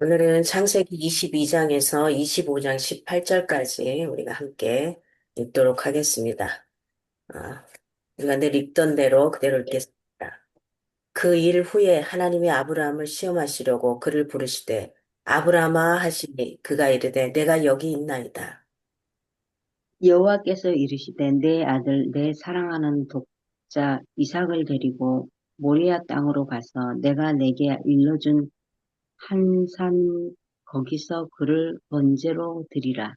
오늘은 창세기 22장에서 25장 18절까지 우리가 함께 읽도록 하겠습니다. 아, 우리가 늘 읽던 대로 그대로 읽겠습니다. 그 일 후에 하나님이 아브라함을 시험하시려고 그를 부르시되 아브라함아 하시니 그가 이르되 내가 여기 있나이다. 여호와께서 이르시되 내 아들 내 사랑하는 독자 이삭을 데리고 모리아 땅으로 가서 내가 내게 일러준 한 산 거기서 그를 번제로 드리라.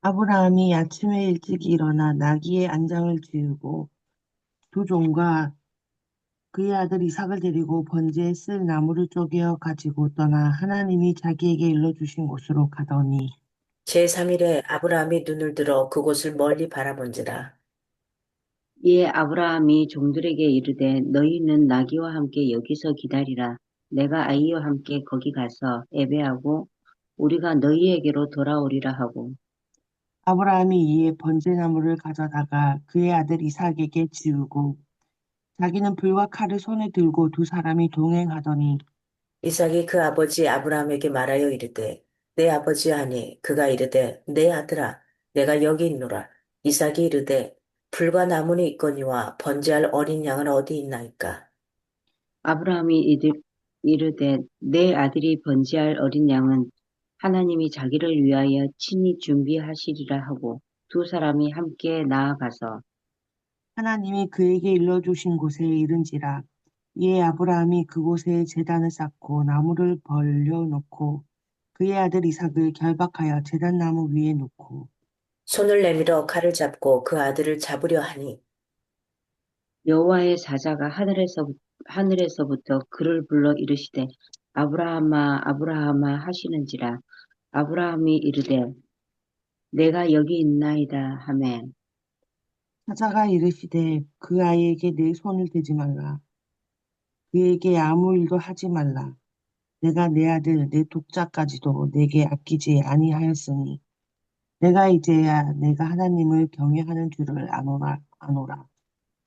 아브라함이 아침에 일찍 일어나 나귀의 안장을 지우고 두 종과 그의 아들 이삭을 데리고 번제에 쓸 나무를 쪼개어 가지고 떠나 하나님이 자기에게 일러주신 곳으로 가더니 제3일에 아브라함이 눈을 들어 그곳을 멀리 바라본지라. 이에 아브라함이 종들에게 이르되 너희는 나귀와 함께 여기서 기다리라. 내가 아이와 함께 거기 가서 예배하고 우리가 너희에게로 돌아오리라 하고 아브라함이 이에 번제나무를 가져다가 그의 아들 이삭에게 지우고 자기는 불과 칼을 손에 들고 두 사람이 동행하더니 이삭이 그 아버지 아브라함에게 말하여 이르되 내 아버지 하니 그가 이르되 내 아들아 내가 여기 있노라. 이삭이 이르되 불과 나무는 있거니와 번제할 어린 양은 어디 있나이까. 아브라함이 이르되 내 아들이 번제할 어린 양은 하나님이 자기를 위하여 친히 준비하시리라 하고 두 사람이 함께 나아가서 하나님이 그에게 일러주신 곳에 이른지라. 이에 아브라함이 그곳에 제단을 쌓고 나무를 벌려놓고 그의 아들 이삭을 결박하여 제단 나무 위에 놓고 손을 내밀어 칼을 잡고 그 아들을 잡으려 하니 여호와의 사자가 하늘에서부터 그를 불러 이르시되 아브라함아 아브라함아 하시는지라 아브라함이 이르되 내가 여기 있나이다 하매 사자가 이르시되 그 아이에게 내 손을 대지 말라. 그에게 아무 일도 하지 말라. 내가 내 아들 내 독자까지도 내게 아끼지 아니하였으니 내가 이제야 내가 하나님을 경외하는 줄을 아노라.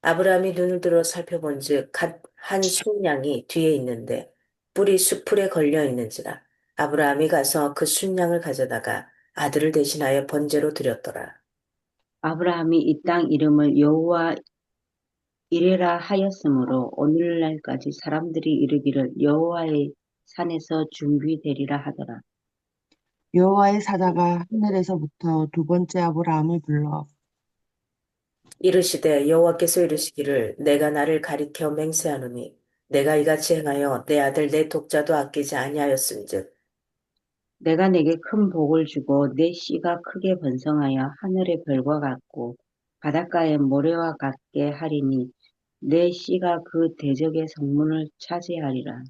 아브라함이 눈을 들어 살펴본즉 한 순양이 뒤에 있는데 뿔이 수풀에 걸려 있는지라. 아브라함이 가서 그 순양을 가져다가 아들을 대신하여 번제로 드렸더라. 아브라함이 이 땅 이름을 여호와 이레라 하였으므로 오늘날까지 사람들이 이르기를 여호와의 산에서 준비되리라 하더라. 여호와의 사자가 하늘에서부터 두 번째 아브라함을 불러 이르시되 여호와께서 이르시기를 내가 나를 가리켜 맹세하노니 내가 이같이 행하여 내 아들 내 독자도 아끼지 아니하였은즉 내가 내게 큰 복을 주고 내 씨가 크게 번성하여 하늘의 별과 같고 바닷가의 모래와 같게 하리니 내 씨가 그 대적의 성문을 차지하리라.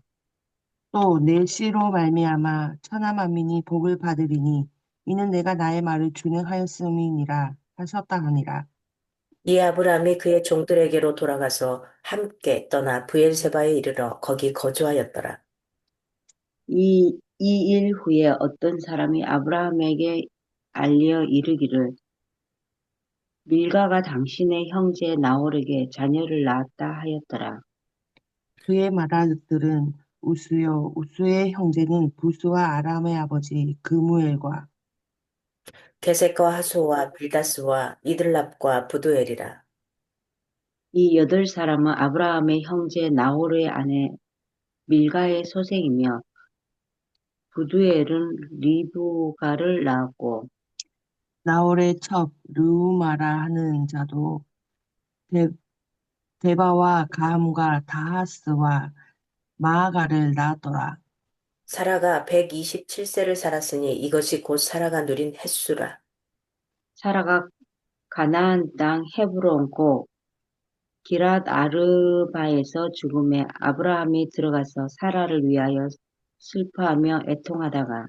또 내 씨로 말미암아 천하 만민이 복을 받으리니 이는 내가 나의 말을 준행하였음이니라 하셨다 하니라. 이 아브라함이 그의 종들에게로 돌아가서 함께 떠나 브엘세바에 이르러 거기 거주하였더라. 이 일 후에 어떤 사람이 아브라함에게 알려 이르기를 밀가가 당신의 형제 나홀에게 자녀를 낳았다 하였더라. 그의 맏아들은 우스요 우스의 형제는 부스와 아람의 아버지 그무엘과 게셋과 하소와 빌다스와 이들랍과 부두엘이라. 이 여덟 사람은 아브라함의 형제 나홀의 아내 밀가의 소생이며 부두엘은 리브가를 낳았고 나홀의 첩 르우마라 하는 자도 데, 데바와 가함과 다하스와 마아가를 낳았더라. 사라가 127세를 살았으니 이것이 곧 사라가 누린 햇수라. 사라가 가나안 땅 헤브론 곧 기랏 아르바에서 죽음에 아브라함이 들어가서 사라를 위하여 슬퍼하며 애통하다가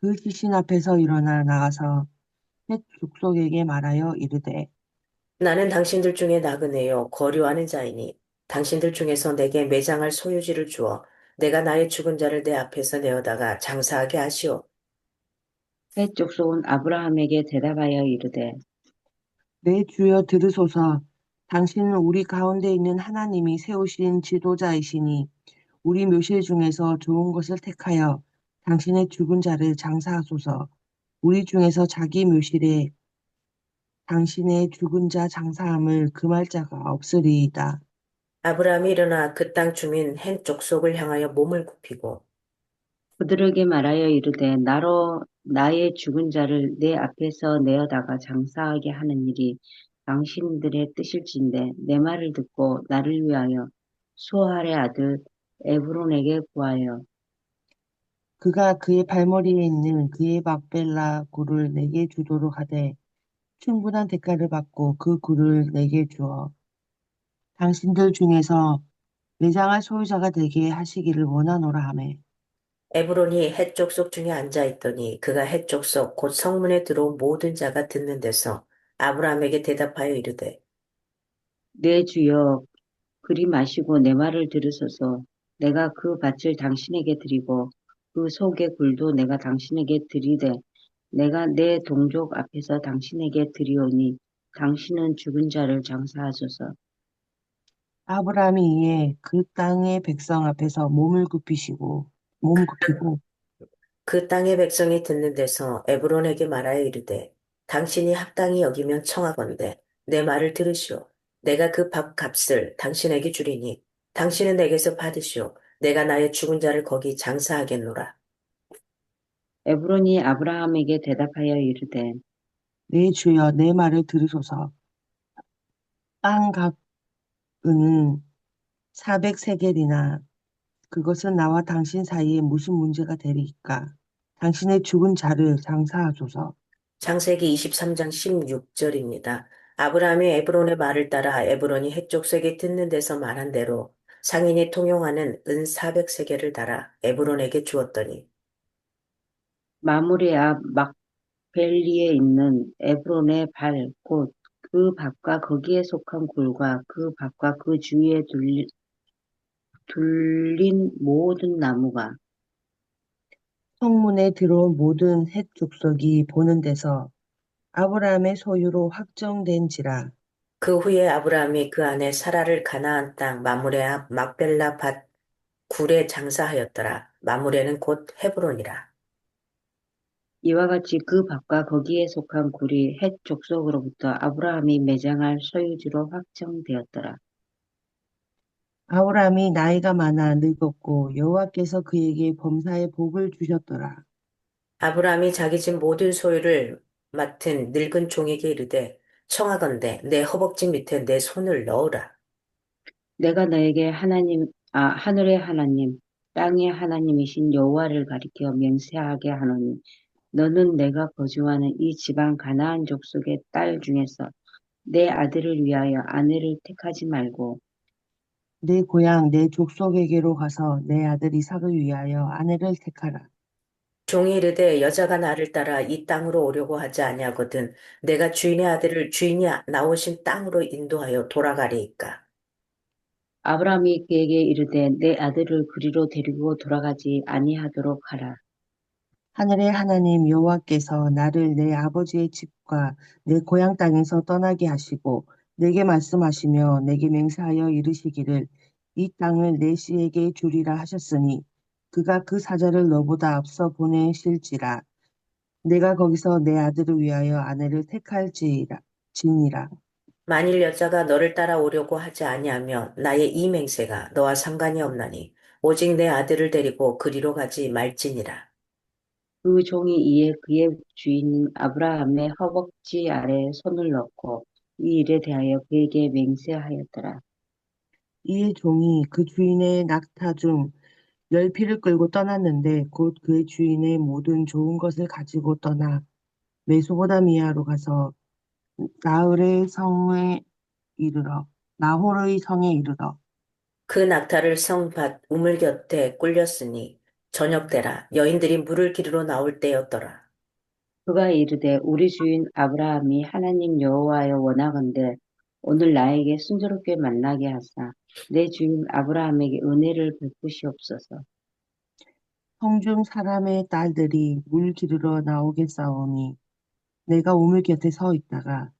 그 시신 앞에서 일어나 나가서 헷 족속에게 말하여 이르되 나는 당신들 중에 나그네요 거류하는 자이니 당신들 중에서 내게 매장할 소유지를 주어 내가 나의 죽은 자를 내 앞에서 내어다가 장사하게 하시오. 헷 족속은 아브라함에게 대답하여 이르되 내 주여 들으소서. 당신은 우리 가운데 있는 하나님이 세우신 지도자이시니 우리 묘실 중에서 좋은 것을 택하여 당신의 죽은 자를 장사하소서. 우리 중에서 자기 묘실에 당신의 죽은 자 장사함을 금할 자가 없으리이다. 아브라함이 일어나 그 땅 주민 헷 족속을 향하여 몸을 굽히고 그들에게 말하여 이르되 나로 나의 죽은 자를 내 앞에서 내어다가 장사하게 하는 일이 당신들의 뜻일진데 내 말을 듣고 나를 위하여 수할의 아들 에브론에게 구하여 그가 그의 발머리에 있는 그의 막벨라 굴을 내게 주도록 하되 충분한 대가를 받고 그 굴을 내게 주어 당신들 중에서 매장할 소유자가 되게 하시기를 원하노라 하매 에브론이 헷 족속 중에 앉아 있더니 그가 헷 족속 곧 성문에 들어온 모든 자가 듣는 데서 아브라함에게 대답하여 이르되 내 주여 그리 마시고 내 말을 들으소서 내가 그 밭을 당신에게 드리고 그 속의 굴도 내가 당신에게 드리되 내가 내 동족 앞에서 당신에게 드리오니 당신은 죽은 자를 장사하소서. 아브라함이 이에 그 땅의 백성 앞에서 몸 굽히고 그 땅의 백성이 듣는 데서 에브론에게 말하여 이르되 당신이 합당히 여기면 청하건대 내 말을 들으시오. 내가 그 밥 값을 당신에게 주리니 당신은 내게서 받으시오. 내가 나의 죽은 자를 거기 장사하겠노라. 에브론이 아브라함에게 대답하여 이르되 내 주여 내 말을 들으소서. 땅 값은 400세겔이나 그것은 나와 당신 사이에 무슨 문제가 되리이까? 당신의 죽은 자를 장사하소서. 창세기 23장 16절입니다. 아브라함이 에브론의 말을 따라 에브론이 헷족속에 듣는 데서 말한 대로 상인이 통용하는 은 400세겔을 달아 에브론에게 주었더니 마므레 앞 막벨리에 있는 에브론의 발 곧 그 밭과 거기에 속한 굴과 그 밭과 그 주위에 둘린 모든 나무가 성문에 들어온 모든 헷 족속이 보는 데서 아브라함의 소유로 확정된지라. 그 후에 아브라함이 그 안에 사라를 가나안 땅 마므레 앞 막벨라 밭 굴에 장사하였더라. 마므레는 곧 헤브론이라. 이와 같이 그 밭과 거기에 속한 굴이 헷 족속으로부터 아브라함이 매장할 소유지로 확정되었더라. 아브라함이 나이가 많아 늙었고 여호와께서 그에게 범사에 복을 주셨더라. 아브라함이 자기 집 모든 소유를 맡은 늙은 종에게 이르되 청하건대 내 허벅지 밑에 내 손을 넣으라. 내가 너에게 하늘의 하나님, 땅의 하나님이신 여호와를 가리켜 맹세하게 하노니 너는 내가 거주하는 이 지방 가나안 족속의 딸 중에서 내 아들을 위하여 아내를 택하지 말고 내 고향 내 족속에게로 가서 내 아들 이삭을 위하여 아내를 택하라. 종이 이르되 여자가 나를 따라 이 땅으로 오려고 하지 아니하거든 내가 주인의 아들을 주인이 나오신 땅으로 인도하여 돌아가리이까. 아브라함이 그에게 이르되 내 아들을 그리로 데리고 돌아가지 아니하도록 하라. 하늘의 하나님 여호와께서 나를 내 아버지의 집과 내 고향 땅에서 떠나게 하시고 내게 말씀하시며 내게 맹세하여 이르시기를 이 땅을 내 씨에게 주리라 하셨으니 그가 그 사자를 너보다 앞서 보내실지라. 내가 거기서 내 아들을 위하여 아내를 지니라. 만일 여자가 너를 따라오려고 하지 아니하면 나의 이 맹세가 너와 상관이 없나니 오직 내 아들을 데리고 그리로 가지 말지니라. 그 종이 이에 그의 주인 아브라함의 허벅지 아래 손을 넣고 이 일에 대하여 그에게 맹세하였더라. 이에 종이 그 주인의 낙타 중 열 피를 끌고 떠났는데 곧 그의 주인의 모든 좋은 것을 가지고 떠나 메소보다미아로 가서 나홀의 성에 이르러 나홀의 성에 이르러 그 낙타를 성밭 우물 곁에 꿀렸으니 저녁 때라 여인들이 물을 기르러 나올 때였더라. 그가 이르되 우리 주인 아브라함이 하나님 여호와여 원하건대 오늘 나에게 순조롭게 만나게 하사 내 주인 아브라함에게 은혜를 베푸시옵소서. 성중 사람의 딸들이 물 기르러 나오겠사오니 내가 우물 곁에 서 있다가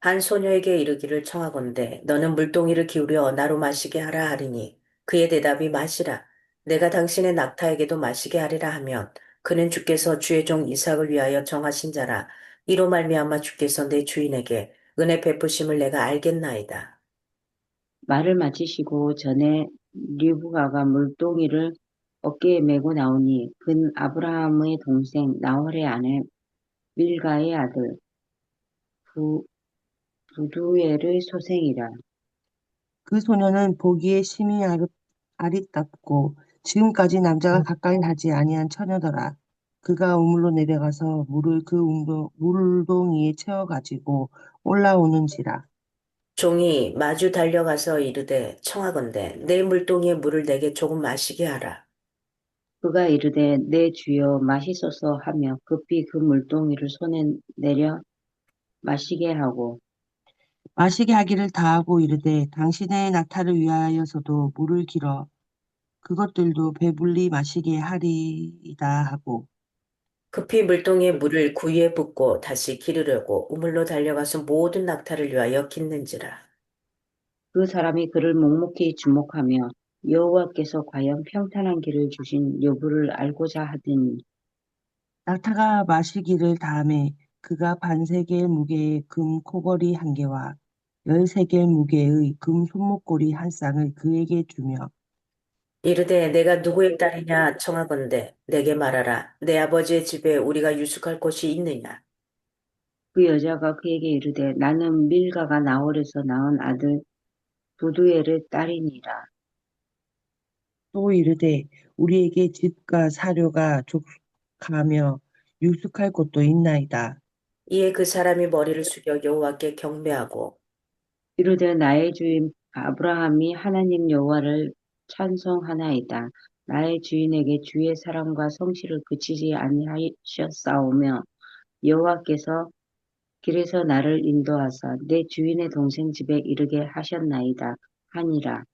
한 소녀에게 이르기를 청하건대 너는 물동이를 기울여 나로 마시게 하라 하리니 그의 대답이 마시라. 내가 당신의 낙타에게도 마시게 하리라 하면 그는 주께서 주의 종 이삭을 위하여 정하신 자라. 이로 말미암아 주께서 내 주인에게 은혜 베푸심을 내가 알겠나이다. 말을 마치시고 전에 리브가가 물동이를 어깨에 메고 나오니 그는 아브라함의 동생 나홀의 아내 밀가의 아들 부, 부두엘의 소생이라. 그 소녀는 보기에 심히 아리답고 지금까지 남자가 가까이 하지 아니한 처녀더라. 그가 우물로 내려가서 물을 그 물동이에 채워가지고 올라오는지라. 종이 마주 달려가서 이르되 청하건대 내 물동이에 물을 내게 조금 마시게 하라. 그가 이르되 내 주여 마시소서 하며 급히 그 물동이를 손에 내려 마시게 하고 마시게 하기를 다하고 이르되 당신의 낙타를 위하여서도 물을 길어 그것들도 배불리 마시게 하리이다 하고 급히 물동이에 물을 구유에 붓고 다시 기르려고 우물로 달려가서 모든 낙타를 위하여 깃는지라. 그 사람이 그를 묵묵히 주목하며 여호와께서 과연 평탄한 길을 주신 여부를 알고자 하더니 낙타가 마시기를 다음에 그가 반세겔 무게의 금 코걸이 한 개와 13겔 무게의 금 손목고리 한 쌍을 그에게 주며 이르되 내가 누구의 딸이냐 청하건대 내게 말하라. 내 아버지의 집에 우리가 유숙할 곳이 있느냐. 그 여자가 그에게 이르되 나는 밀가가 나홀에서 낳은 아들 부두엘의 딸이니라. 또 이르되 우리에게 집과 사료가 족하며 유숙할 곳도 있나이다. 이에 그 사람이 머리를 숙여 여호와께 경배하고 이르되 나의 주인 아브라함이 하나님 여호와를 찬송하나이다. 나의 주인에게 주의 사랑과 성실을 그치지 아니하셨사오며 여호와께서 길에서 나를 인도하사 내 주인의 동생 집에 이르게 하셨나이다 하니라.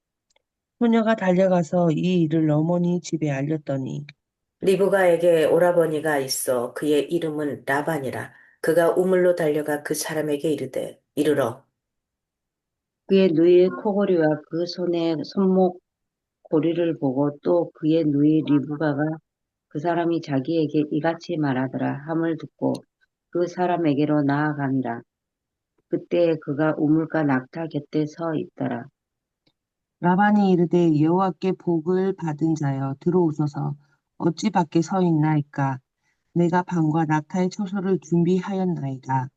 소녀가 달려가서 이 일을 어머니 집에 알렸더니 리브가에게 오라버니가 있어 그의 이름은 라반이라. 그가 우물로 달려가 그 사람에게 이르되 이르러 그의 누이의 코골이와 그 손의 손목 고리를 보고 또 그의 누이 리브가가 그 사람이 자기에게 이같이 말하더라 함을 듣고 그 사람에게로 나아가니라. 그때에 그가 우물가 낙타 곁에 서 있더라. 라반이 이르되 여호와께 복을 받은 자여 들어오소서 어찌 밖에 서 있나이까 내가 방과 낙타의 초소를 준비하였나이다.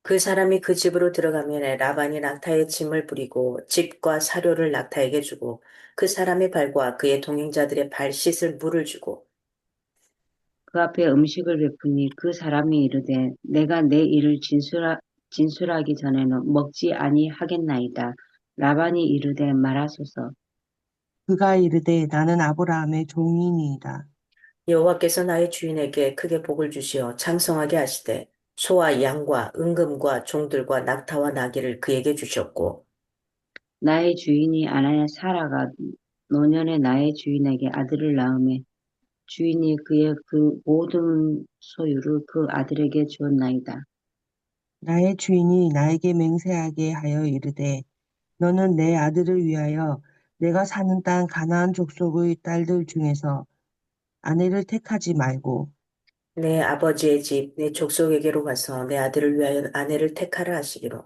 그 사람이 그 집으로 들어가면 라반이 낙타의 짐을 부리고 집과 사료를 낙타에게 주고 그 사람의 발과 그의 동행자들의 발 씻을 물을 주고 그 앞에 음식을 베푸니 그 사람이 이르되 내가 내 일을 진술하기 전에는 먹지 아니하겠나이다. 라반이 이르되 말하소서. 그가 이르되 나는 아브라함의 종이니이다. 여호와께서 나의 주인에게 크게 복을 주시어 장성하게 하시되 소와 양과 은금과 종들과 낙타와 나귀를 그에게 주셨고 나의 주인이 아내 사라가 노년에 나의 주인에게 아들을 낳음에 주인이 그의 그 모든 소유를 그 아들에게 주었나이다. 나의 주인이 나에게 맹세하게 하여 이르되 너는 내 아들을 위하여 내가 사는 땅 가나안 족속의 딸들 중에서 아내를 택하지 말고 내 아버지의 집, 내 족속에게로 가서 내 아들을 위하여 아내를 택하라 하시기로.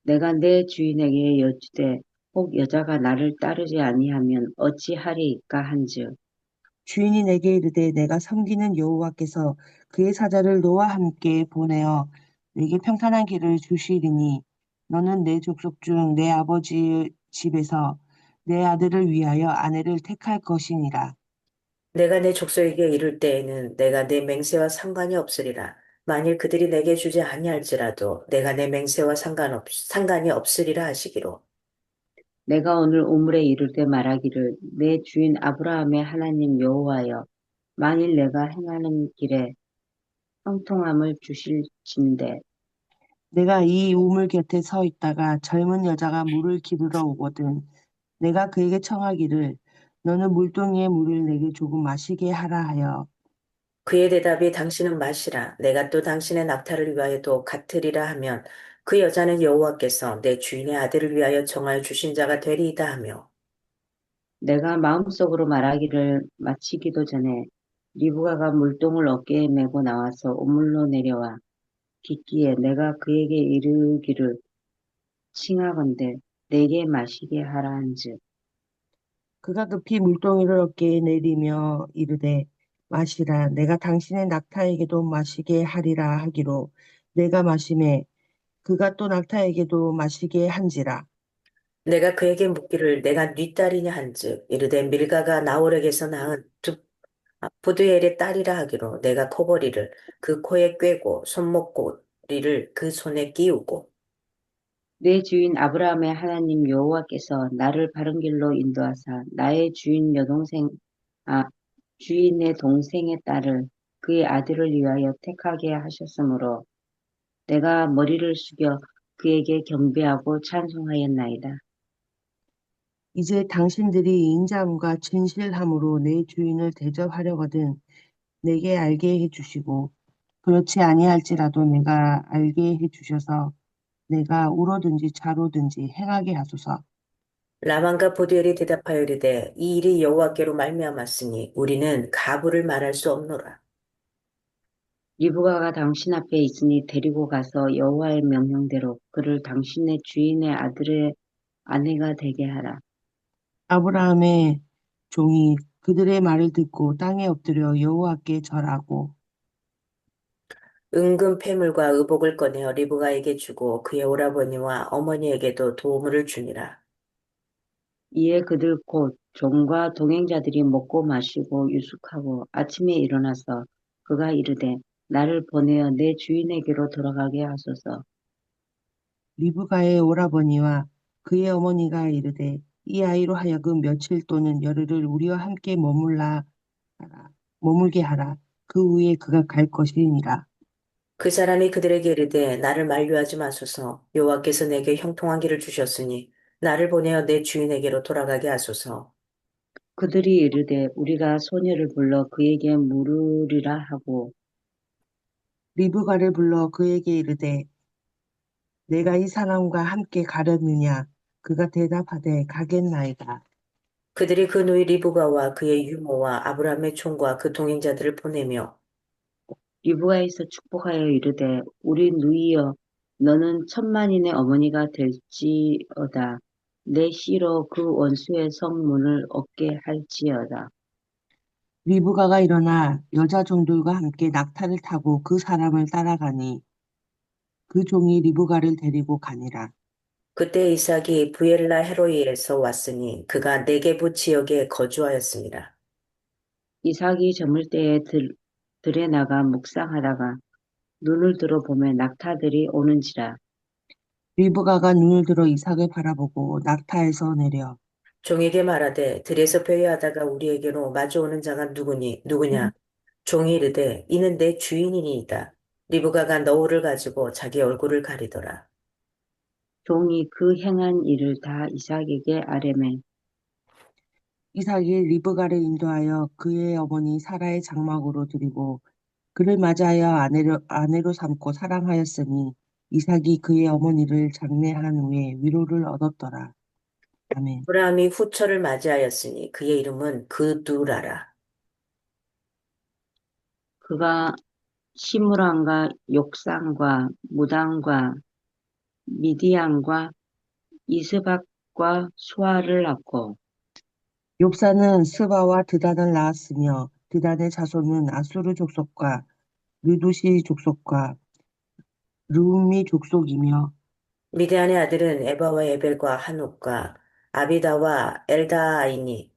내가 내 주인에게 여쭈되 혹 여자가 나를 따르지 아니하면 어찌하리이까 한즉 주인이 내게 이르되 내가 섬기는 여호와께서 그의 사자를 너와 함께 보내어 내게 평탄한 길을 주시리니 너는 내 족속 중 내 아버지의 집에서 내 아들을 위하여 아내를 택할 것이니라. 내가 내 족속에게 이를 때에는 내가 내 맹세와 상관이 없으리라. 만일 그들이 내게 주지 아니할지라도 내가 내 맹세와 상관이 없으리라 하시기로. 내가 오늘 우물에 이를 때 말하기를 내 주인 아브라함의 하나님 여호와여 만일 내가 행하는 길에 형통함을 주실진대 내가 이 우물 곁에 서 있다가 젊은 여자가 물을 기르러 오거든 내가 그에게 청하기를 너는 물동이의 물을 내게 조금 마시게 하라 하여 그의 대답이 당신은 마시라. 내가 또 당신의 낙타를 위하여도 같으리라 하면 그 여자는 여호와께서 내 주인의 아들을 위하여 정하여 주신 자가 되리이다 하며 내가 마음속으로 말하기를 마치기도 전에 리브가가 물동을 어깨에 메고 나와서 우물로 내려와 딛기에 내가 그에게 이르기를 칭하건대 내게 마시게 하라 한즉 그가 급히 물동이를 어깨에 내리며 이르되 마시라 내가 당신의 낙타에게도 마시게 하리라 하기로 내가 마시매 그가 또 낙타에게도 마시게 한지라. 내가 그에게 묻기를 내가 네 딸이냐 한즉 이르되 밀가가 나홀에게서 낳은 부두엘의 딸이라 하기로 내가 코보리를 그 코에 꿰고 손목고리를 그 손에 끼우고 내 주인 아브라함의 하나님 여호와께서 나를 바른 길로 인도하사 나의 주인 여동생 아 주인의 동생의 딸을 그의 아들을 위하여 택하게 하셨으므로 내가 머리를 숙여 그에게 경배하고 찬송하였나이다. 이제 당신들이 인자함과 진실함으로 내 주인을 대접하려거든 내게 알게 해주시고 그렇지 아니할지라도 내가 알게 해주셔서 내가 울어든지 자로든지 행하게 하소서. 라만과 부두엘이 대답하여 이르되 이 일이 여호와께로 말미암았으니 우리는 가부를 말할 수 없노라. 리브가가 당신 앞에 있으니 데리고 가서 여호와의 명령대로 그를 당신의 주인의 아들의 아내가 되게 하라. 아브라함의 종이 그들의 말을 듣고 땅에 엎드려 여호와께 절하고 은금 패물과 의복을 꺼내어 리브가에게 주고 그의 오라버니와 어머니에게도 도움을 주니라. 이에 그들 곧 종과 동행자들이 먹고 마시고 유숙하고 아침에 일어나서 그가 이르되 나를 보내어 내 주인에게로 돌아가게 하소서. 리브가의 오라버니와 그의 어머니가 이르되 이 아이로 하여금 며칠 또는 열흘을 우리와 함께 머물게 하라. 그 후에 그가 갈 것이니라. 그 사람이 그들에게 이르되 나를 만류하지 마소서 여호와께서 내게 형통한 길을 주셨으니 나를 보내어 내 주인에게로 돌아가게 하소서. 그들이 이르되 우리가 소녀를 불러 그에게 물으리라 하고 리브가를 불러 그에게 이르되 내가 이 사람과 함께 가려느냐? 그가 대답하되 가겠나이다. 그들이 그 누이 리브가와 그의 유모와 아브라함의 총과 그 동행자들을 보내며 리브가에서 축복하여 이르되 우리 누이여 너는 천만인의 어머니가 될지어다. 내 씨로 그 원수의 성문을 얻게 할지어다. 리브가가 일어나 여자 종들과 함께 낙타를 타고 그 사람을 따라가니 그 종이 리브가를 데리고 가니라. 그때 이삭이 부엘라 헤로이에서 왔으니 그가 네게부 지역에 거주하였습니다. 이삭이 저물 때에 들에 나가 묵상하다가 눈을 들어 보매 낙타들이 오는지라. 리브가가 눈을 들어 이삭을 바라보고 낙타에서 내려 종에게 말하되 들에서 배회하다가 우리에게로 마주오는 자가 누구냐? 종이 이르되 이는 내 주인이니이다. 리브가가 너울을 가지고 자기 얼굴을 가리더라. 종이 그 행한 일을 다 이삭에게 아뢰매 이삭이 리브가를 인도하여 그의 어머니 사라의 장막으로 드리고 그를 맞이하여 아내로 삼고 사랑하였으니 이삭이 그의 어머니를 장례한 후에 위로를 얻었더라. 아멘. 아브라함이 후처를 맞이하였으니 그의 이름은 그두라라. 그가 시므랑과 욕상과 무당과 미디안과 이스박과 수아를 낳고 욥사는 스바와 드단을 낳았으며 드단의 자손은 아수르 족속과 르두시 족속과 르움미 족속이며 미디안의 아들은 에바와 에벨과 한옥과 아비다와 엘다인이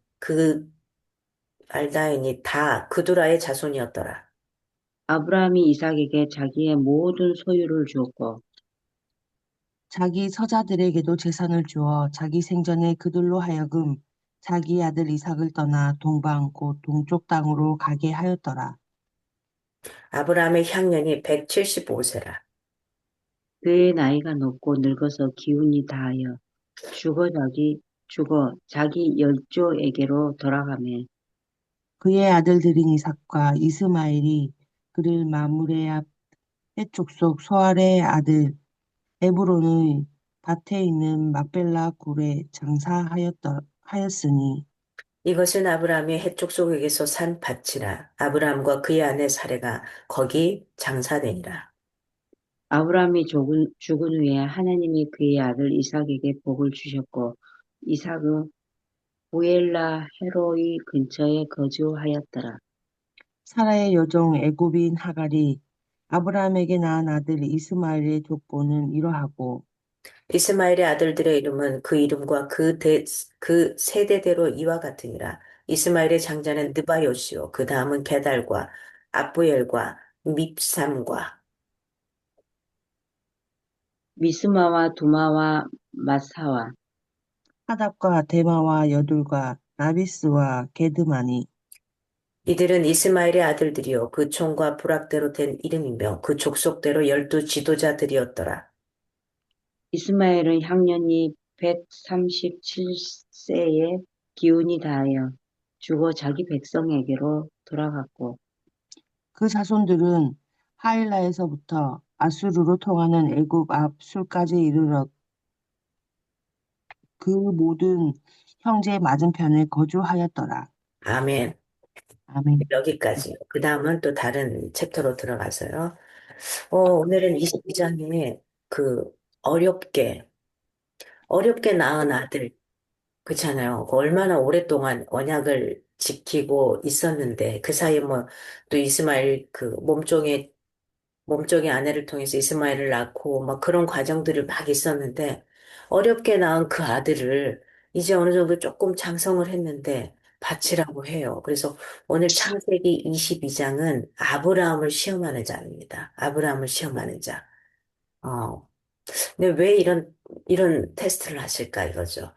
다 그두라의 자손이었더라. 아브라함이 이삭에게 자기의 모든 소유를 주었고 자기 서자들에게도 재산을 주어 자기 생전에 그들로 하여금 자기 아들 이삭을 떠나 동방 곧 동쪽 땅으로 가게 하였더라. 아브라함의 향년이 175세라. 그의 나이가 높고 늙어서 기운이 다하여 죽어 자기 열조에게로 돌아가매 그의 아들들인 이삭과 이스마엘이 그를 마므레 앞 헷족속 소알의 아들 에브론의 밭에 있는 막벨라 굴에 장사하였으니 이것은 아브라함이 해쪽 속에서 산 밭이라. 아브라함과 그의 아내 사레가 거기 장사되니라. 아브라함이 죽은 후에 하나님이 그의 아들 이삭에게 복을 주셨고 이삭은 부엘라 헤로이 근처에 거주하였더라. 사라의 여종 애굽인 하갈이 아브라함에게 낳은 아들 이스마엘의 족보는 이러하고 이스마엘의 아들들의 이름은 그 이름과 그 세대대로 이와 같으니라. 이스마엘의 장자는 느바요시요. 그 다음은 게달과 압부엘과 밉삼과 미스마와 두마와 마사와 하답과 데마와 여둘과 나비스와 게드마니 이들은 이스마엘의 아들들이요. 그 총과 부락대로 된 이름이며 그 족속대로 12 지도자들이었더라. 이스마엘은 향년이 137세에 기운이 다하여 죽어 자기 백성에게로 돌아갔고 그 자손들은 하일라에서부터 아수르로 통하는 애굽 앞 술까지 이르러 그 모든 형제 맞은편에 거주하였더라. 아멘. 아멘. 여기까지. 그 다음은 또 다른 챕터로 들어가서요. 오늘은 22장에 그 어렵게 낳은 아들, 그렇잖아요. 그 얼마나 오랫동안 언약을 지키고 있었는데, 그 사이에 뭐, 또 이스마엘 그 몸종의 아내를 통해서 이스마엘을 낳고, 막 그런 과정들을 막 있었는데, 어렵게 낳은 그 아들을 이제 어느 정도 조금 장성을 했는데, 바치라고 해요. 그래서 오늘 창세기 22장은 아브라함을 시험하는 자입니다. 아브라함을 시험하는 자. 어, 근데 왜 이런 테스트를 하실까 이거죠.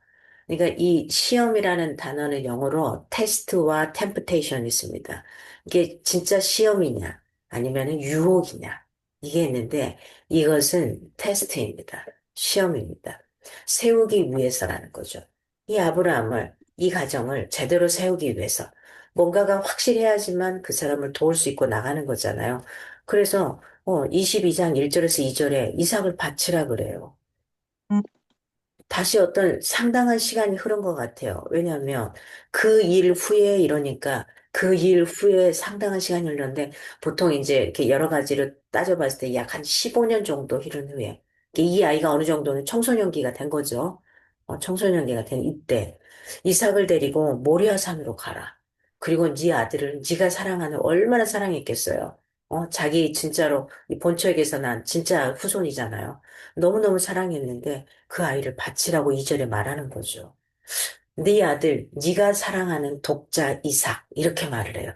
그러니까 이 시험이라는 단어는 영어로 테스트와 템프테이션이 있습니다. 이게 진짜 시험이냐, 아니면 유혹이냐, 이게 있는데 이것은 테스트입니다. 시험입니다. 세우기 위해서라는 거죠. 이 가정을 제대로 세우기 위해서 뭔가가 확실해야지만 그 사람을 도울 수 있고 나가는 거잖아요. 그래서 22장 1절에서 2절에 이삭을 바치라 그래요. 다시 어떤 상당한 시간이 흐른 것 같아요. 왜냐하면 그 일 후에 이러니까 그 일 후에 상당한 시간이 흘렀는데 보통 이제 이렇게 여러 가지를 따져봤을 때 약 한 15년 정도 흐른 후에 이 아이가 어느 정도는 청소년기가 된 거죠. 청소년기가 된 이때 이삭을 데리고 모리아 산으로 가라. 그리고 네 아들을 네가 사랑하는 얼마나 사랑했겠어요. 자기 진짜로 이 본처에게서 난 진짜 후손이잖아요. 너무너무 사랑했는데 그 아이를 바치라고 이절에 말하는 거죠. 네 아들, 네가 사랑하는 독자 이삭 이렇게 말을 해요.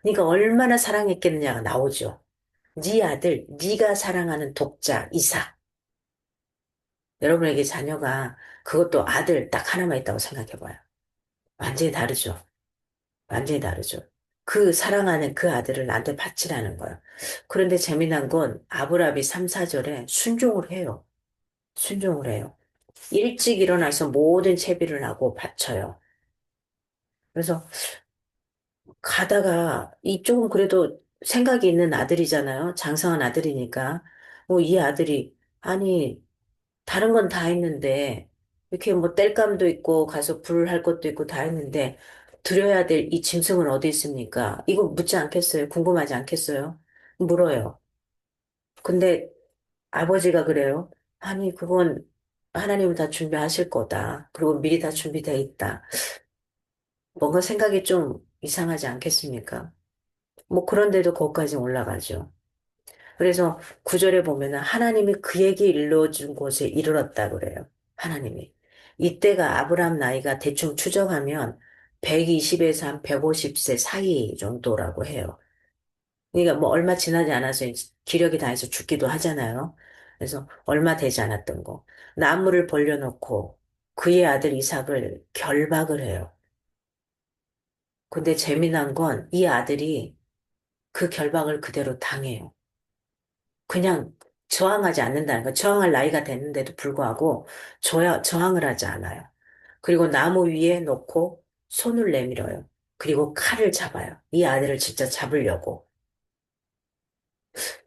그러니까 얼마나 사랑했겠느냐가 나오죠. 네 아들, 네가 사랑하는 독자 이삭. 여러분에게 자녀가 그것도 아들 딱 하나만 있다고 생각해봐요. 완전히 다르죠. 완전히 다르죠. 그 사랑하는 그 아들을 나한테 바치라는 거예요. 그런데 재미난 건 아브라함이 3, 4절에 순종을 해요. 순종을 해요. 일찍 일어나서 모든 채비를 하고 바쳐요. 그래서 가다가 이 조금 그래도 생각이 있는 아들이잖아요. 장성한 아들이니까. 이 아들이 아니 다른 건 다 했는데 이렇게 뭐 땔감도 있고 가서 불 할 것도 있고 다 했는데 드려야 될 이 짐승은 어디 있습니까? 이거 묻지 않겠어요? 궁금하지 않겠어요? 물어요. 근데 아버지가 그래요. 아니 그건 하나님은 다 준비하실 거다. 그리고 미리 다 준비되어 있다. 뭔가 생각이 좀 이상하지 않겠습니까? 뭐 그런데도 거기까지 올라가죠. 그래서 구절에 보면은 하나님이 그에게 일러준 곳에 이르렀다 그래요. 하나님이. 이때가 아브라함 나이가 대충 추정하면 120에서 한 150세 사이 정도라고 해요. 그러니까 뭐 얼마 지나지 않아서 이제 기력이 다해서 죽기도 하잖아요. 그래서 얼마 되지 않았던 거. 나무를 벌려놓고 그의 아들 이삭을 결박을 해요. 근데 재미난 건 이 아들이 그 결박을 그대로 당해요. 그냥 저항하지 않는다는 거. 저항할 나이가 됐는데도 불구하고 저항을 하지 않아요. 그리고 나무 위에 놓고 손을 내밀어요. 그리고 칼을 잡아요. 이 아들을 진짜 잡으려고.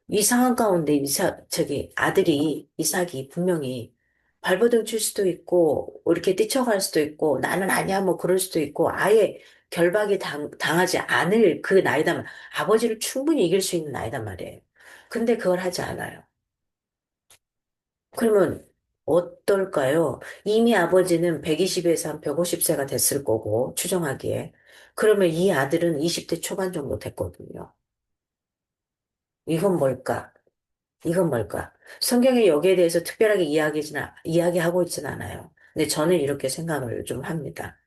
이 상황 가운데 저기 아들이 이삭이 분명히 발버둥 칠 수도 있고, 이렇게 뛰쳐갈 수도 있고, 나는 아니야, 뭐 그럴 수도 있고, 아예 결박이 당하지 않을 그 나이단 말, 아버지를 충분히 이길 수 있는 나이단 말이에요. 근데 그걸 하지 않아요. 그러면 어떨까요? 이미 아버지는 120에서 한 150세가 됐을 거고, 추정하기에. 그러면 이 아들은 20대 초반 정도 됐거든요. 이건 뭘까? 이건 뭘까? 성경에 여기에 대해서 특별하게 이야기하고 있지는 않아요. 근데 저는 이렇게 생각을 좀 합니다.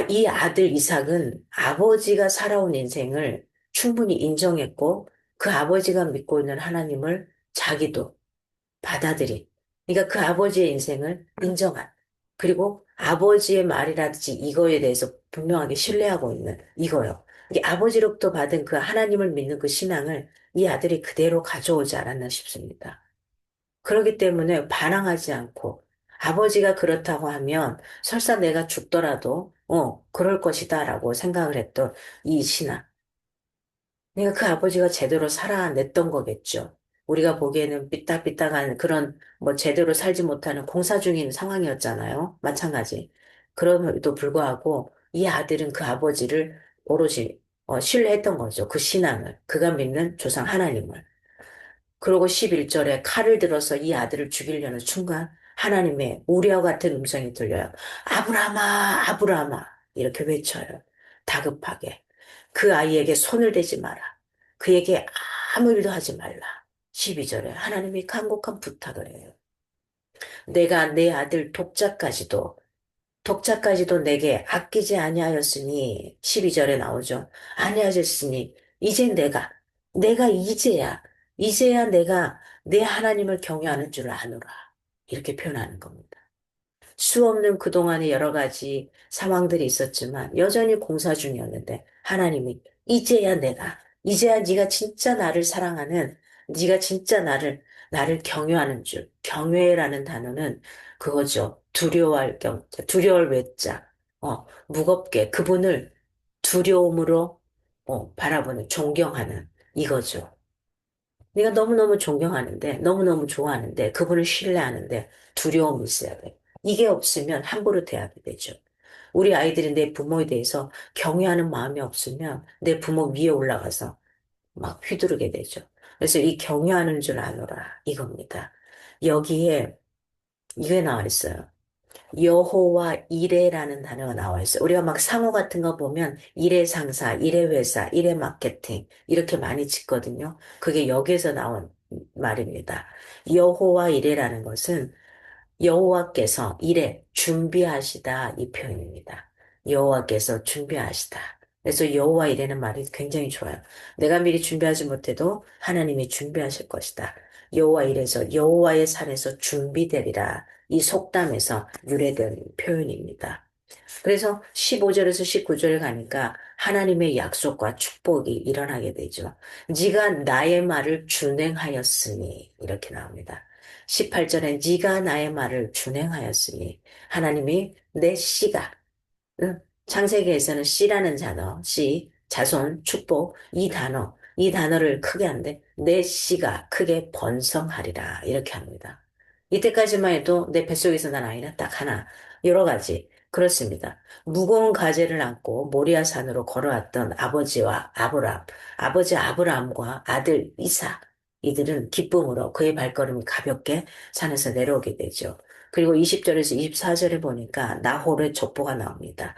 이 아들 이삭은 아버지가 살아온 인생을 충분히 인정했고, 그 아버지가 믿고 있는 하나님을 자기도 받아들인. 그러니까 그 아버지의 인생을 인정한. 그리고 아버지의 말이라든지 이거에 대해서 분명하게 신뢰하고 있는 이거요. 이게 아버지로부터 받은 그 하나님을 믿는 그 신앙을 이 아들이 그대로 가져오지 않았나 싶습니다. 그렇기 때문에 반항하지 않고 아버지가 그렇다고 하면 설사 내가 죽더라도 그럴 것이다라고 생각을 했던 이 신앙. 그러니까 그 아버지가 제대로 살아냈던 거겠죠. 우리가 보기에는 삐딱삐딱한 그런 뭐 제대로 살지 못하는 공사 중인 상황이었잖아요. 마찬가지. 그럼에도 불구하고 이 아들은 그 아버지를 오롯이 신뢰했던 거죠. 그 신앙을. 그가 믿는 조상 하나님을. 그러고 11절에 칼을 들어서 이 아들을 죽이려는 순간 하나님의 우리와 같은 음성이 들려요. 아브라함아, 아브라함아. 이렇게 외쳐요. 다급하게. 그 아이에게 손을 대지 마라. 그에게 아무 일도 하지 말라. 12절에 하나님이 간곡한 부탁을 해요. 내가 내 아들 독자까지도 내게 아끼지 아니하였으니 12절에 나오죠. 아니하셨으니 이제 내가 이제야 내가 내 하나님을 경외하는 줄 아노라. 이렇게 표현하는 겁니다. 수없는 그동안의 여러 가지 상황들이 있었지만 여전히 공사 중이었는데 하나님이 이제야 네가 진짜 나를 사랑하는 네가 진짜 나를 경외하는 줄 경외라는 단어는 그거죠. 두려워할 외자 무겁게 그분을 두려움으로 바라보는 존경하는 이거죠. 네가 너무너무 존경하는데, 너무너무 좋아하는데, 그분을 신뢰하는데 두려움이 있어야 돼. 이게 없으면 함부로 대하게 되죠. 우리 아이들이 내 부모에 대해서 경외하는 마음이 없으면 내 부모 위에 올라가서 막 휘두르게 되죠. 그래서 이 경외하는 줄 아노라 이겁니다. 여기에 이게 나와 있어요. 여호와 이레라는 단어가 나와 있어요. 우리가 막 상호 같은 거 보면 이레 상사, 이레 회사, 이레 마케팅 이렇게 많이 짓거든요. 그게 여기에서 나온 말입니다. 여호와 이레라는 것은 여호와께서 이래 준비하시다 이 표현입니다. 여호와께서 준비하시다. 그래서 여호와 이래는 말이 굉장히 좋아요. 내가 미리 준비하지 못해도 하나님이 준비하실 것이다. 여호와 이래서 여호와의 산에서 준비되리라. 이 속담에서 유래된 표현입니다. 그래서 15절에서 19절에 가니까 하나님의 약속과 축복이 일어나게 되죠. 네가 나의 말을 준행하였으니 이렇게 나옵니다. 18절에 네가 나의 말을 준행하였으니 하나님이 내 씨가 응? 창세기에서는 씨라는 단어, 씨, 자손, 축복 이 단어를 크게 하는데 내 씨가 크게 번성하리라 이렇게 합니다. 이때까지만 해도 내 뱃속에서 난 아이는 딱 하나 여러 가지 그렇습니다. 무거운 가재를 안고 모리아 산으로 걸어왔던 아버지와 아버지 아브라함과 아들 이삭 이들은 기쁨으로 그의 발걸음이 가볍게 산에서 내려오게 되죠. 그리고 20절에서 24절에 보니까 나홀의 족보가 나옵니다.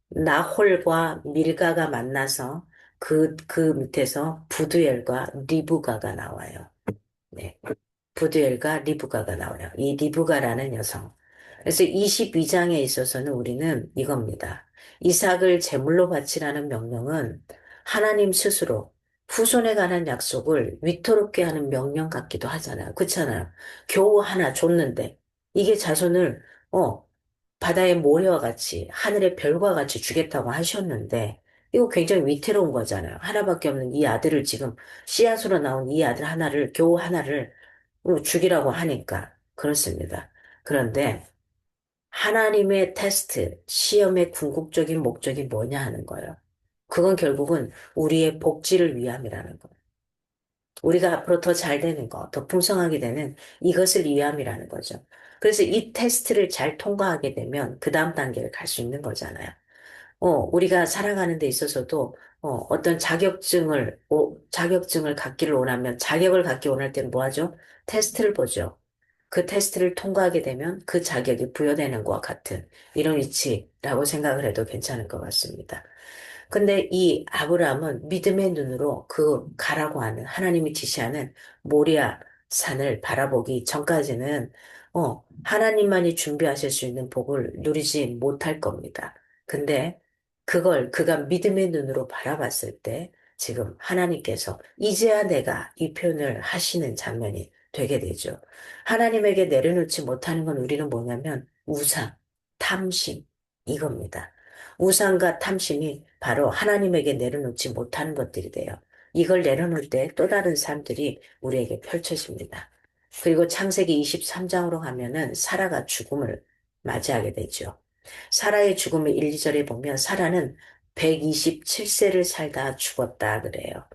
나홀과 밀가가 만나서 그 밑에서 부두엘과 리브가가 나와요. 네. 부두엘과 리브가가 나와요. 이 리브가라는 여성. 그래서 22장에 있어서는 우리는 이겁니다. 이삭을 제물로 바치라는 명령은 하나님 스스로 후손에 관한 약속을 위태롭게 하는 명령 같기도 하잖아요. 그렇잖아요. 겨우 하나 줬는데 이게 자손을 바다의 모래와 같이 하늘의 별과 같이 주겠다고 하셨는데 이거 굉장히 위태로운 거잖아요. 하나밖에 없는 이 아들을 지금 씨앗으로 나온 이 아들 하나를 겨우 하나를 죽이라고 하니까 그렇습니다. 그런데 하나님의 테스트, 시험의 궁극적인 목적이 뭐냐 하는 거예요. 그건 결국은 우리의 복지를 위함이라는 거예요. 우리가 앞으로 더 잘 되는 거, 더 풍성하게 되는 이것을 위함이라는 거죠. 그래서 이 테스트를 잘 통과하게 되면 그 다음 단계를 갈 수 있는 거잖아요. 우리가 살아가는 데 있어서도 어떤 자격증을 갖기를 원하면 자격을 갖기 원할 때는 뭐 하죠? 테스트를 보죠. 그 테스트를 통과하게 되면 그 자격이 부여되는 것과 같은 이런 위치라고 생각을 해도 괜찮을 것 같습니다. 근데 이 아브라함은 믿음의 눈으로 그 가라고 하는 하나님이 지시하는 모리아 산을 바라보기 전까지는 하나님만이 준비하실 수 있는 복을 누리지 못할 겁니다. 근데 그걸 그가 믿음의 눈으로 바라봤을 때 지금 하나님께서 이제야 내가 이 표현을 하시는 장면이 되게 되죠. 하나님에게 내려놓지 못하는 건 우리는 뭐냐면 우상, 탐심, 이겁니다. 우상과 탐심이 바로 하나님에게 내려놓지 못하는 것들이 돼요. 이걸 내려놓을 때 또 다른 삶들이 우리에게 펼쳐집니다. 그리고 창세기 23장으로 가면은 사라가 죽음을 맞이하게 되죠. 사라의 죽음을 1, 2절에 보면 사라는 127세를 살다 죽었다 그래요.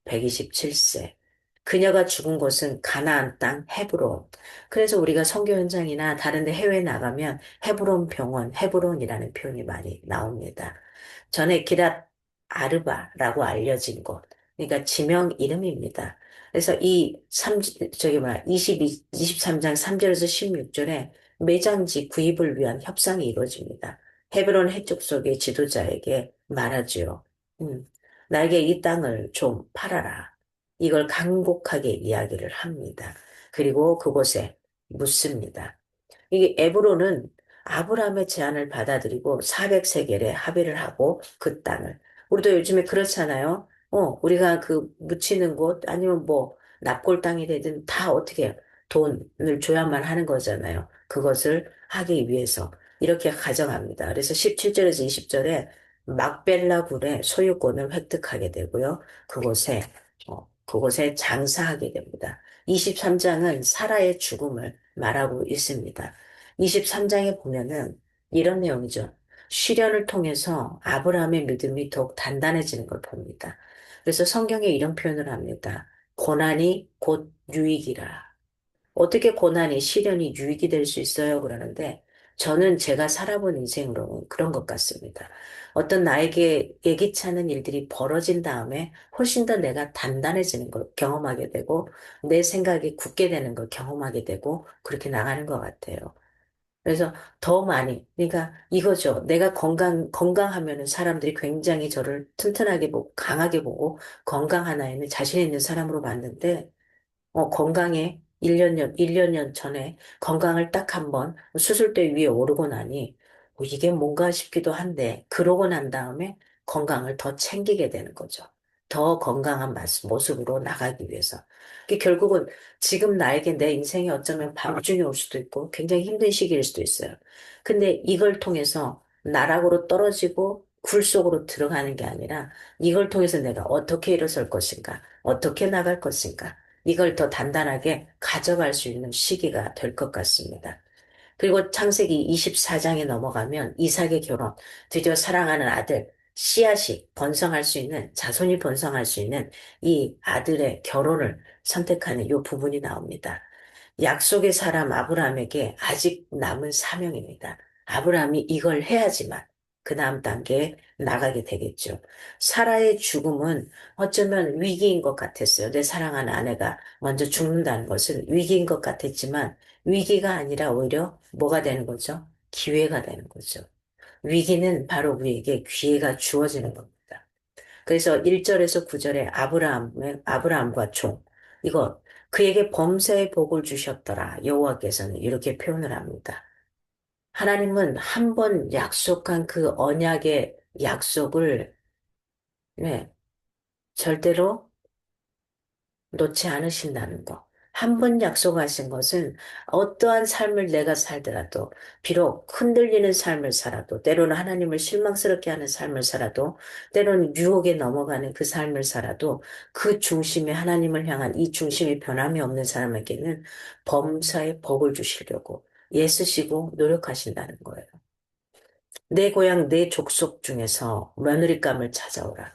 127세. 그녀가 죽은 곳은 가나안 땅 헤브론. 그래서 우리가 선교 현장이나 다른 데 해외에 나가면 헤브론 병원, 헤브론이라는 표현이 많이 나옵니다. 전에 기랏 아르바라고 알려진 곳. 그러니까 지명 이름입니다. 그래서 이 저기 뭐야, 23장 3절에서 16절에 매장지 구입을 위한 협상이 이루어집니다. 헤브론 해적 속의 지도자에게 말하지요. 음, 나에게 이 땅을 좀 팔아라. 이걸 간곡하게 이야기를 합니다. 그리고 그곳에 묻습니다. 이게 에브로는 아브라함의 제안을 받아들이고 400세겔에 합의를 하고 그 땅을. 우리도 요즘에 그렇잖아요. 우리가 그 묻히는 곳 아니면 뭐 납골 땅이 되든 다 어떻게 돈을 줘야만 하는 거잖아요. 그것을 하기 위해서 이렇게 가정합니다. 그래서 17절에서 20절에 막벨라 굴의 소유권을 획득하게 되고요. 그곳에 장사하게 됩니다. 23장은 사라의 죽음을 말하고 있습니다. 23장에 보면은 이런 내용이죠. 시련을 통해서 아브라함의 믿음이 더욱 단단해지는 걸 봅니다. 그래서 성경에 이런 표현을 합니다. 고난이 곧 유익이라. 어떻게 고난이 시련이 유익이 될 수 있어요? 그러는데 저는 제가 살아본 인생으로는 그런 것 같습니다. 어떤 나에게 예기치 않은 일들이 벌어진 다음에 훨씬 더 내가 단단해지는 걸 경험하게 되고 내 생각이 굳게 되는 걸 경험하게 되고 그렇게 나가는 것 같아요. 그래서 더 많이, 그러니까 이거죠. 내가 건강하면은 사람들이 굉장히 저를 튼튼하게 보고 강하게 보고 건강 하나에는 자신 있는 사람으로 봤는데 건강에 1년 전에 건강을 딱 한번 수술대 위에 오르고 나니 이게 뭔가 싶기도 한데 그러고 난 다음에 건강을 더 챙기게 되는 거죠. 더 건강한 모습으로 나가기 위해서. 그게 결국은 지금 나에게 내 인생이 어쩌면 밤중에 올 수도 있고 굉장히 힘든 시기일 수도 있어요. 근데 이걸 통해서 나락으로 떨어지고 굴 속으로 들어가는 게 아니라 이걸 통해서 내가 어떻게 일어설 것인가, 어떻게 나갈 것인가, 이걸 더 단단하게 가져갈 수 있는 시기가 될 것 같습니다. 그리고 창세기 24장에 넘어가면 이삭의 결혼, 드디어 사랑하는 아들, 씨앗이 번성할 수 있는, 자손이 번성할 수 있는 이 아들의 결혼을 선택하는 이 부분이 나옵니다. 약속의 사람 아브라함에게 아직 남은 사명입니다. 아브라함이 이걸 해야지만 그 다음 단계에 나가게 되겠죠. 사라의 죽음은 어쩌면 위기인 것 같았어요. 내 사랑하는 아내가 먼저 죽는다는 것은 위기인 것 같았지만 위기가 아니라 오히려 뭐가 되는 거죠? 기회가 되는 거죠. 위기는 바로 우리에게 기회가 주어지는 겁니다. 그래서 1절에서 9절에 아브라함과 종, 이거 그에게 범사의 복을 주셨더라. 여호와께서는 이렇게 표현을 합니다. 하나님은 한 번 약속한 그 언약의 약속을 네, 절대로 놓지 않으신다는 거. 한 번 약속하신 것은 어떠한 삶을 내가 살더라도, 비록 흔들리는 삶을 살아도, 때로는 하나님을 실망스럽게 하는 삶을 살아도, 때로는 유혹에 넘어가는 그 삶을 살아도, 그 중심에 하나님을 향한 이 중심이 변함이 없는 사람에게는 범사에 복을 주시려고 애쓰시고 노력하신다는 거예요. 내 고향, 내 족속 중에서 며느리감을 찾아오라.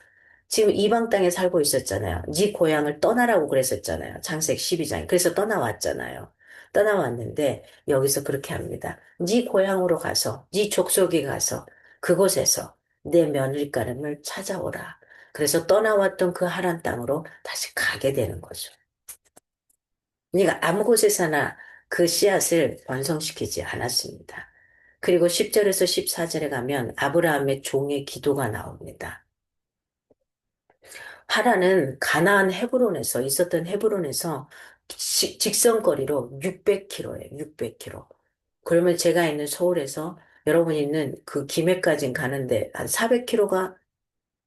지금 이방 땅에 살고 있었잖아요. 네 고향을 떠나라고 그랬었잖아요. 창세기 12장. 그래서 떠나왔잖아요. 떠나왔는데 여기서 그렇게 합니다. 네 고향으로 가서 네 족속에 가서 그곳에서 내 며느리가름을 찾아오라. 그래서 떠나왔던 그 하란 땅으로 다시 가게 되는 거죠. 그러니까 아무 곳에서나 그 씨앗을 번성시키지 않았습니다. 그리고 10절에서 14절에 가면 아브라함의 종의 기도가 나옵니다. 하란은 가나안 헤브론에서 있었던 헤브론에서 직선거리로 600km예요. 600km. 그러면 제가 있는 서울에서 여러분 있는 그 김해까지 가는데 한 400km가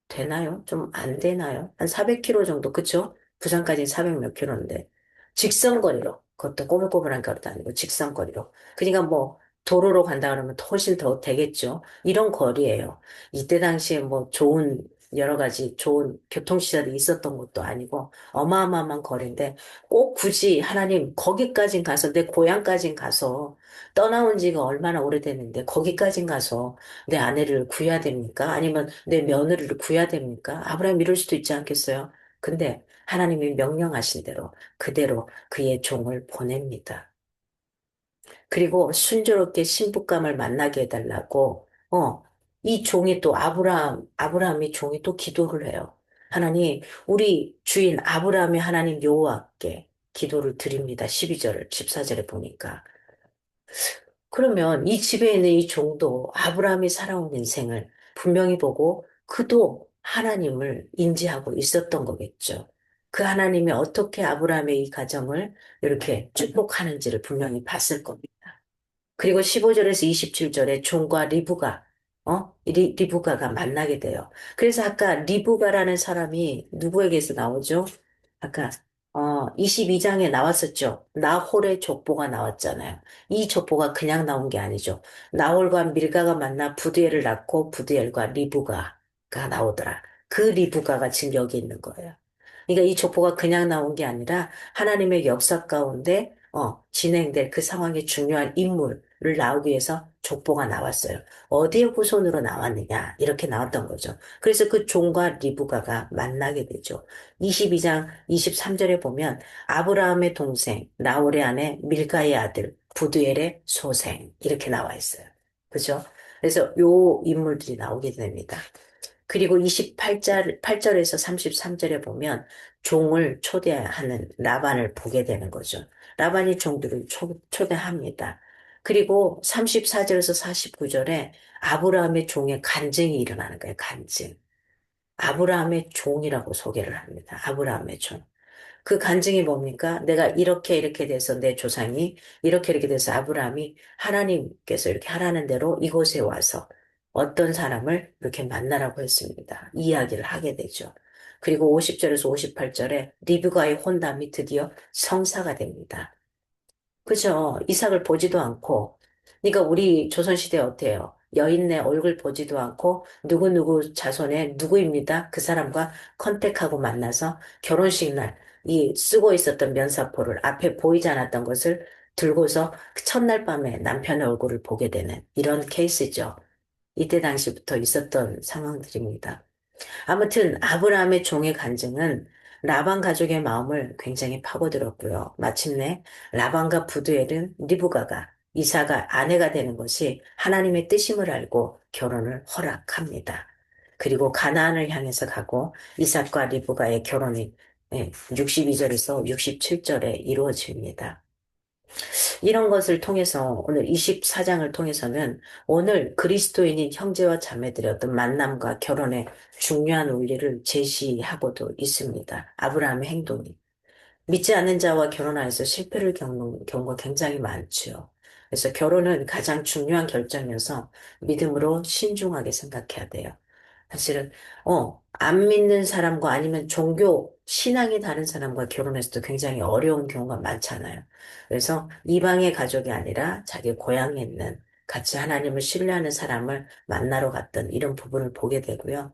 되나요? 좀 안 되나요? 한 400km 정도, 그쵸? 부산까지는 400 몇 킬로인데. 직선거리로. 그것도 꼬불꼬불한 것도 아니고 직선거리로. 그러니까 뭐, 도로로 간다 그러면 훨씬 더 되겠죠. 이런 거리예요. 이때 당시에 뭐 좋은, 여러 가지 좋은 교통시설이 있었던 것도 아니고, 어마어마한 거리인데, 꼭 굳이 하나님, 거기까진 가서, 내 고향까진 가서, 떠나온 지가 얼마나 오래됐는데, 거기까진 가서, 내 아내를 구해야 됩니까? 아니면 내 며느리를 구해야 됩니까? 아브라함 이럴 수도 있지 않겠어요? 근데 하나님이 명령하신 대로 그대로 그의 종을 보냅니다. 그리고 순조롭게 신부감을 만나게 해달라고, 이 종이 또 아브라함이 종이 또 기도를 해요. 하나님, 우리 주인 아브라함의 하나님 여호와께 기도를 드립니다. 12절, 14절에 보니까. 그러면 이 집에 있는 이 종도 아브라함이 살아온 인생을 분명히 보고 그도 하나님을 인지하고 있었던 거겠죠. 그 하나님이 어떻게 아브라함의 이 가정을 이렇게 축복하는지를 분명히 봤을 겁니다. 그리고 15절에서 27절에 종과 리브가가 만나게 돼요. 그래서 아까 리브가라는 사람이 누구에게서 나오죠? 아까, 22장에 나왔었죠. 나홀의 족보가 나왔잖아요. 이 족보가 그냥 나온 게 아니죠. 나홀과 밀가가 만나 부두엘을 낳고 부두엘과 리브가가 나오더라. 그 리브가가 지금 여기 있는 거예요. 그러니까 이 족보가 그냥 나온 게 아니라 하나님의 역사 가운데 진행될 그 상황의 중요한 인물을 나오기 위해서 족보가 나왔어요. 어디에 후손으로 나왔느냐 이렇게 나왔던 거죠. 그래서 그 종과 리브가가 만나게 되죠. 22장 23절에 보면 아브라함의 동생 나홀의 아내 밀가의 아들 부두엘의 소생 이렇게 나와 있어요. 그죠? 그래서 요 인물들이 나오게 됩니다. 그리고 8절에서 33절에 보면 종을 초대하는 라반을 보게 되는 거죠. 라반이 종들을 초대합니다. 그리고 34절에서 49절에 아브라함의 종의 간증이 일어나는 거예요. 간증. 아브라함의 종이라고 소개를 합니다. 아브라함의 종. 그 간증이 뭡니까? 내가 이렇게 이렇게 돼서 내 조상이 이렇게 이렇게 돼서 아브라함이 하나님께서 이렇게 하라는 대로 이곳에 와서 어떤 사람을 이렇게 만나라고 했습니다. 이야기를 하게 되죠. 그리고 50절에서 58절에 리브가의 혼담이 드디어 성사가 됩니다. 그죠? 이삭을 보지도 않고, 그러니까 우리 조선시대 어때요? 여인네 얼굴 보지도 않고, 누구누구 자손의 누구입니다. 그 사람과 컨택하고 만나서 결혼식 날, 이 쓰고 있었던 면사포를 앞에 보이지 않았던 것을 들고서 그 첫날 밤에 남편의 얼굴을 보게 되는 이런 케이스죠. 이때 당시부터 있었던 상황들입니다. 아무튼 아브라함의 종의 간증은 라반 가족의 마음을 굉장히 파고들었고요. 마침내 라반과 부두엘은 리브가가 이사가 아내가 되는 것이 하나님의 뜻임을 알고 결혼을 허락합니다. 그리고 가나안을 향해서 가고 이삭과 리브가의 결혼이 62절에서 67절에 이루어집니다. 이런 것을 통해서 오늘 24장을 통해서는 오늘 그리스도인인 형제와 자매들의 어떤 만남과 결혼의 중요한 원리를 제시하고도 있습니다. 아브라함의 행동이. 믿지 않는 자와 결혼하여서 실패를 겪는 경우가 굉장히 많죠. 그래서 결혼은 가장 중요한 결정이어서 믿음으로 신중하게 생각해야 돼요. 사실은, 안 믿는 사람과 아니면 종교, 신앙이 다른 사람과 결혼해서도 굉장히 어려운 경우가 많잖아요. 그래서 이방의 가족이 아니라 자기 고향에 있는 같이 하나님을 신뢰하는 사람을 만나러 갔던 이런 부분을 보게 되고요.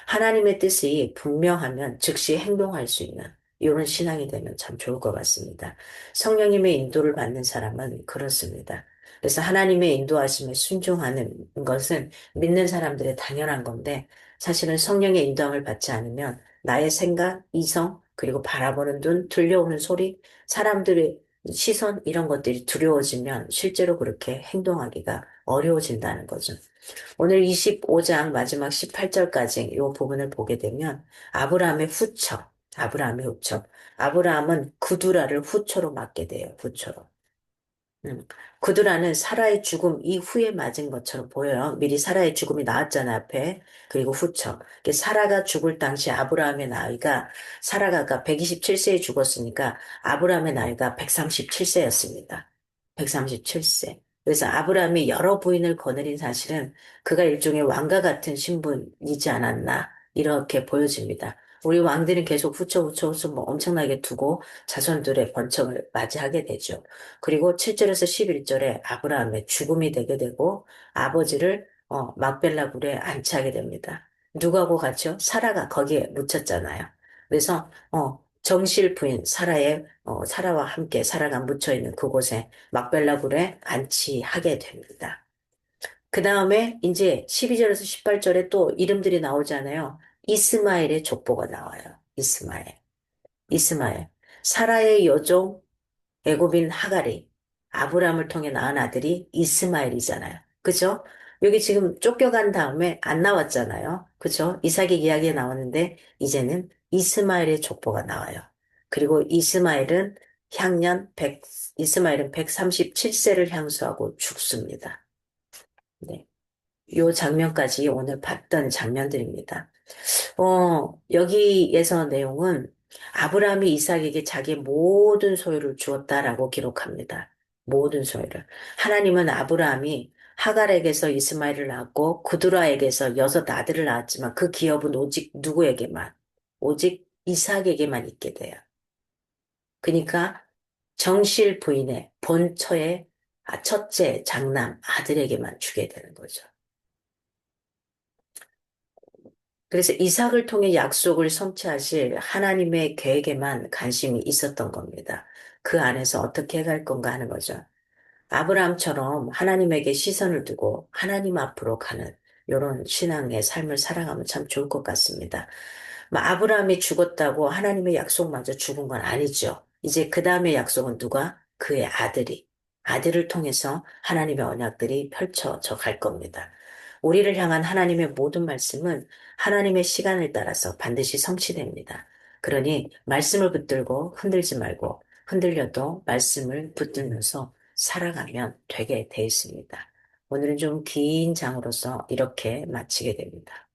하나님의 뜻이 분명하면 즉시 행동할 수 있는 이런 신앙이 되면 참 좋을 것 같습니다. 성령님의 인도를 받는 사람은 그렇습니다. 그래서 하나님의 인도하심에 순종하는 것은 믿는 사람들의 당연한 건데 사실은 성령의 인도함을 받지 않으면 나의 생각, 이성, 그리고 바라보는 눈, 들려오는 소리, 사람들의 시선, 이런 것들이 두려워지면 실제로 그렇게 행동하기가 어려워진다는 거죠. 오늘 25장 마지막 18절까지 이 부분을 보게 되면 아브라함의 후처. 아브라함은 그두라를 후처로 맞게 돼요. 후처로. 음. 구두라는 사라의 죽음 이후에 맞은 것처럼 보여요. 미리 사라의 죽음이 나왔잖아, 앞에. 그리고 후처. 사라가 죽을 당시 아브라함의 나이가, 사라가 아까 127세에 죽었으니까 아브라함의 나이가 137세였습니다. 137세. 그래서 아브라함이 여러 부인을 거느린 사실은 그가 일종의 왕과 같은 신분이지 않았나, 이렇게 보여집니다. 우리 왕들은 계속 후처 뭐 엄청나게 두고 자손들의 번성을 맞이하게 되죠. 그리고 7절에서 11절에 아브라함의 죽음이 되게 되고 아버지를 막벨라 굴에 안치하게 됩니다. 누구하고 같이요? 사라가 거기에 묻혔잖아요. 그래서 정실 부인 사라와 함께 사라가 묻혀 있는 그곳에 막벨라 굴에 안치하게 됩니다. 그 다음에 이제 12절에서 18절에 또 이름들이 나오잖아요. 이스마엘의 족보가 나와요. 이스마엘. 사라의 여종 애굽인 하갈이 아브라함을 통해 낳은 아들이 이스마엘이잖아요. 그죠? 여기 지금 쫓겨간 다음에 안 나왔잖아요. 그죠? 이삭의 이야기에 나오는데 이제는 이스마엘의 족보가 나와요. 그리고 이스마엘은 137세를 향수하고 죽습니다. 네. 요 장면까지 오늘 봤던 장면들입니다. 여기에서 내용은 아브라함이 이삭에게 자기의 모든 소유를 주었다라고 기록합니다. 모든 소유를. 하나님은 아브라함이 하갈에게서 이스마엘을 낳았고 구두라에게서 여섯 아들을 낳았지만 그 기업은 오직 이삭에게만 있게 돼요. 그러니까 정실 부인의 본처의 첫째 장남 아들에게만 주게 되는 거죠. 그래서 이삭을 통해 약속을 성취하실 하나님의 계획에만 관심이 있었던 겁니다. 그 안에서 어떻게 해갈 건가 하는 거죠. 아브라함처럼 하나님에게 시선을 두고 하나님 앞으로 가는 이런 신앙의 삶을 살아가면 참 좋을 것 같습니다. 아브라함이 죽었다고 하나님의 약속마저 죽은 건 아니죠. 이제 그 다음에 약속은 누가? 그의 아들을 통해서 하나님의 언약들이 펼쳐져 갈 겁니다. 우리를 향한 하나님의 모든 말씀은 하나님의 시간을 따라서 반드시 성취됩니다. 그러니 말씀을 붙들고 흔들지 말고 흔들려도 말씀을 붙들면서 살아가면 되게 돼 있습니다. 오늘은 좀 긴 장으로서 이렇게 마치게 됩니다.